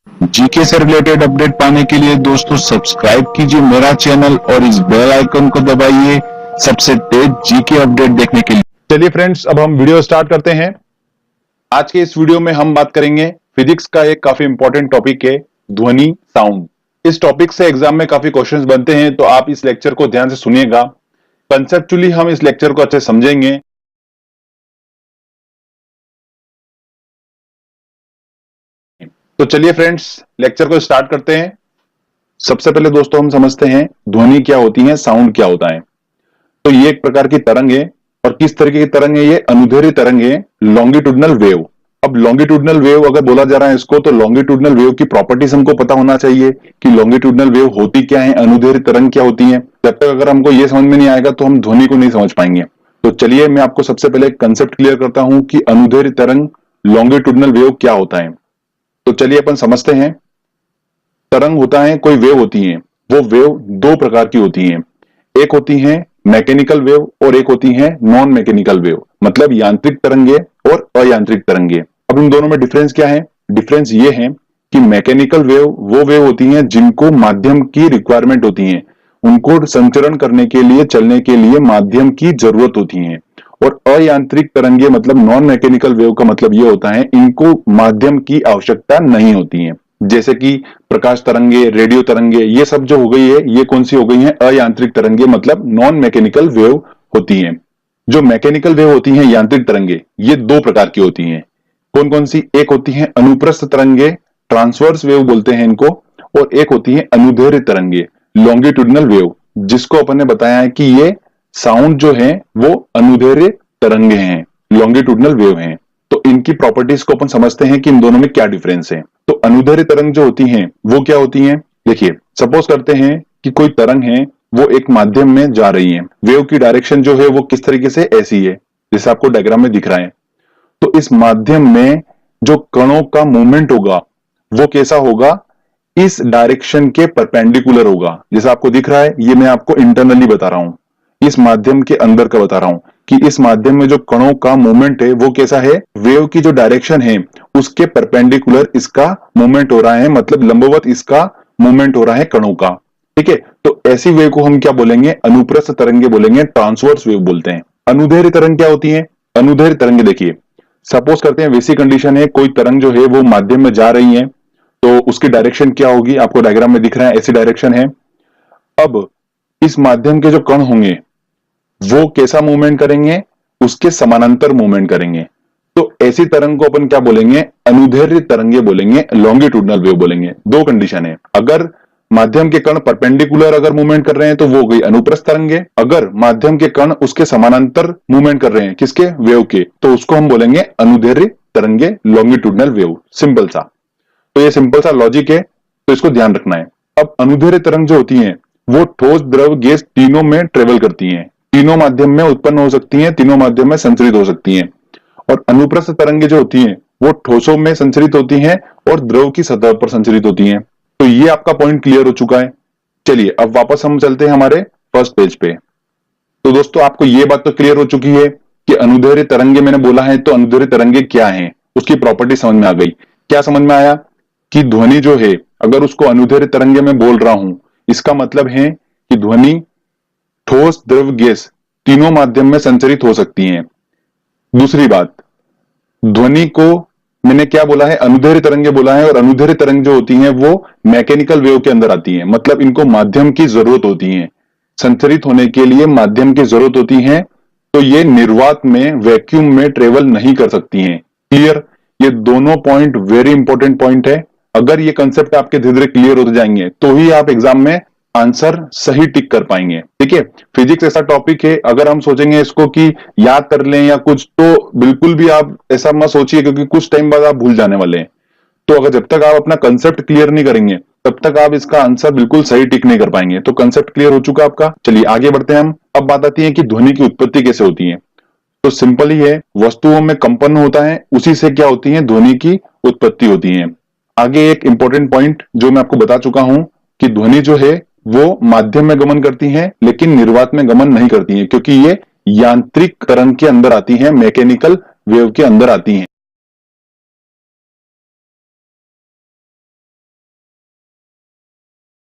GK से related update पाने के लिए दोस्तों सब्सक्राइब कीजिए मेरा चैनल और इस बेल आइकन को दबाइए सबसे तेज जीके अपडेट देखने के लिए। चलिए फ्रेंड्स, अब हम वीडियो स्टार्ट करते हैं। आज के इस वीडियो में हम बात करेंगे फिजिक्स का एक काफी इंपॉर्टेंट टॉपिक है ध्वनि साउंड। इस टॉपिक से एग्जाम में काफी क्वेश्चंस बनते हैं, तो आप इस लेक्चर को ध्यान से सुनिएगा। कंसेप्चुअली हम इस लेक्चर को अच्छे समझेंगे। तो चलिए फ्रेंड्स, लेक्चर को स्टार्ट करते हैं। सबसे पहले दोस्तों हम समझते हैं ध्वनि क्या होती है, साउंड क्या होता है। तो ये एक प्रकार की तरंग है, और किस तरीके की तरंग है? ये अनुदैर्ध्य तरंग है, लॉन्गिट्यूडनल वेव। अब लॉन्गिट्यूडनल वेव अगर बोला जा रहा है इसको, तो लॉन्गिट्यूडनल वेव की प्रॉपर्टीज हमको पता होना चाहिए कि लॉन्गिट्यूडनल वेव होती क्या है, अनुदैर्ध्य तरंग क्या होती है। जब तक अगर हमको ये समझ में नहीं आएगा तो हम ध्वनि को नहीं समझ पाएंगे। तो चलिए मैं आपको सबसे पहले कंसेप्ट क्लियर करता हूं कि अनुदैर्ध्य तरंग, लॉन्गिट्यूडनल वेव क्या होता है। तो चलिए अपन समझते हैं। तरंग होता है, कोई वेव होती है, वो वेव दो प्रकार की होती है। एक होती है मैकेनिकल वेव और एक होती है नॉन मैकेनिकल वेव, मतलब यांत्रिक तरंगे और अयांत्रिक तरंगे। अब इन दोनों में डिफरेंस क्या है? डिफरेंस ये है कि मैकेनिकल वेव वो वेव होती हैं जिनको माध्यम की रिक्वायरमेंट होती है, उनको संचरण करने के लिए, चलने के लिए माध्यम की जरूरत होती है। और अयांत्रिक तरंगे मतलब नॉन मैकेनिकल वेव का मतलब ये होता है इनको माध्यम की आवश्यकता नहीं होती है। जैसे कि प्रकाश तरंगे, रेडियो तरंगे, ये सब जो हो गई है, ये कौन सी हो गई है? अयांत्रिक तरंगे, मतलब नॉन मैकेनिकल वेव होती हैं। जो मैकेनिकल वेव होती हैं, यांत्रिक तरंगे, ये दो प्रकार की होती हैं। कौन कौन सी? एक होती है अनुप्रस्थ तरंगे, ट्रांसवर्स वेव बोलते हैं इनको, और एक होती है अनुदैर्ध्य तरंगे, लॉन्गिट्यूडनल वेव, जिसको अपन ने बताया है कि ये साउंड जो है वो अनुदैर्ध्य तरंगे हैं, लॉन्गिट्यूडनल वेव हैं। तो इनकी प्रॉपर्टीज को अपन समझते हैं कि इन दोनों में क्या डिफरेंस है। तो अनुदैर्ध्य तरंग जो होती हैं वो क्या होती हैं? देखिए, सपोज करते हैं कि कोई तरंग है, वो एक माध्यम में जा रही है। वेव की डायरेक्शन जो है वो किस तरीके से? ऐसी है, जैसे आपको डायग्राम में दिख रहा है। तो इस माध्यम में जो कणों का मूवमेंट होगा वो कैसा होगा? इस डायरेक्शन के परपेंडिकुलर होगा। जैसा आपको दिख रहा है, ये मैं आपको इंटरनली बता रहा हूं, इस माध्यम के अंदर का बता रहा हूं कि इस माध्यम में जो कणों का मूवमेंट है वो कैसा है? वेव की जो डायरेक्शन है उसके परपेंडिकुलर इसका मूवमेंट हो रहा है, मतलब लंबवत इसका मूवमेंट हो रहा है कणों का। ठीक है, तो ऐसी वेव को हम क्या बोलेंगे? अनुप्रस्थ तरंगे बोलेंगे, ट्रांसवर्स वेव बोलते हैं। अनुदैर्ध्य तरंग क्या होती है? अनुदैर्ध्य तरंगे, देखिए सपोज करते हैं वैसी कंडीशन है, कोई तरंग जो है वो माध्यम में जा रही है, तो उसकी डायरेक्शन क्या होगी? आपको डायग्राम में दिख रहा है, ऐसी डायरेक्शन है। अब इस माध्यम के जो कण होंगे वो कैसा मूवमेंट करेंगे? उसके समानांतर मूवमेंट करेंगे। तो ऐसी तरंग को अपन क्या बोलेंगे? अनुदैर्ध्य तरंगे बोलेंगे, लॉन्गिट्यूडनल वेव बोलेंगे। दो कंडीशन है, अगर माध्यम के कण परपेंडिकुलर अगर मूवमेंट कर रहे हैं तो वो हो गई अनुप्रस्थ तरंगे, अगर माध्यम के कण उसके समानांतर मूवमेंट कर रहे हैं, किसके? वेव के, तो उसको हम बोलेंगे अनुदैर्ध्य तरंगे, लॉन्गिट्यूडनल वेव। सिंपल सा, तो ये सिंपल सा लॉजिक है, तो इसको ध्यान रखना है। अब अनुदैर्ध्य तरंग जो होती है वो ठोस, द्रव, गैस तीनों में ट्रेवल करती हैं, तीनों माध्यम में उत्पन्न हो सकती हैं, तीनों माध्यम में संचरित हो सकती हैं। और अनुप्रस्थ तरंगे जो होती हैं वो ठोसों में संचरित होती हैं और द्रव की सतह पर संचरित होती हैं। तो ये आपका पॉइंट क्लियर हो चुका है। चलिए अब वापस हम चलते हैं हमारे फर्स्ट पेज पे। तो दोस्तों आपको ये बात तो क्लियर हो चुकी है कि अनुदैर्ध्य तरंगे मैंने बोला है, तो अनुदैर्ध्य तरंगे क्या है, उसकी प्रॉपर्टी समझ में आ गई। क्या समझ में आया? कि ध्वनि जो है अगर उसको अनुदैर्ध्य तरंगे में बोल रहा हूं, इसका मतलब है कि ध्वनि ठोस, द्रव, गैस तीनों माध्यम में संचरित हो सकती हैं। दूसरी बात, ध्वनि को मैंने क्या बोला है? अनुदैर्ध्य तरंगे बोला है, और अनुदैर्ध्य तरंग जो होती हैं वो मैकेनिकल वेव के अंदर आती हैं, मतलब इनको माध्यम की जरूरत होती है, संचरित होने के लिए माध्यम की जरूरत होती है। तो ये निर्वात में, वैक्यूम में ट्रेवल नहीं कर सकती हैं। क्लियर? ये दोनों पॉइंट वेरी इंपॉर्टेंट पॉइंट है। अगर ये कंसेप्ट आपके धीरे धीरे क्लियर होते जाएंगे तो ही आप एग्जाम में आंसर सही टिक कर पाएंगे। ठीक है, फिजिक्स ऐसा टॉपिक है, अगर हम सोचेंगे इसको कि याद कर लें या कुछ, तो बिल्कुल भी आप ऐसा मत सोचिए, क्योंकि कुछ टाइम बाद आप भूल जाने वाले हैं। तो अगर जब तक आप अपना कंसेप्ट क्लियर नहीं करेंगे तब तक आप इसका आंसर बिल्कुल सही टिक नहीं कर पाएंगे। तो कंसेप्ट क्लियर हो चुका आपका। चलिए आगे बढ़ते हैं हम। अब बात आती है कि ध्वनि की उत्पत्ति कैसे होती है। तो सिंपल ही है, वस्तुओं में कंपन होता है, उसी से क्या होती है? ध्वनि की उत्पत्ति होती है। आगे एक इंपॉर्टेंट पॉइंट जो मैं आपको बता चुका हूं कि ध्वनि जो है वो माध्यम में गमन करती हैं लेकिन निर्वात में गमन नहीं करती हैं, क्योंकि ये यांत्रिक तरंग के अंदर आती हैं, मैकेनिकल वेव के अंदर आती हैं।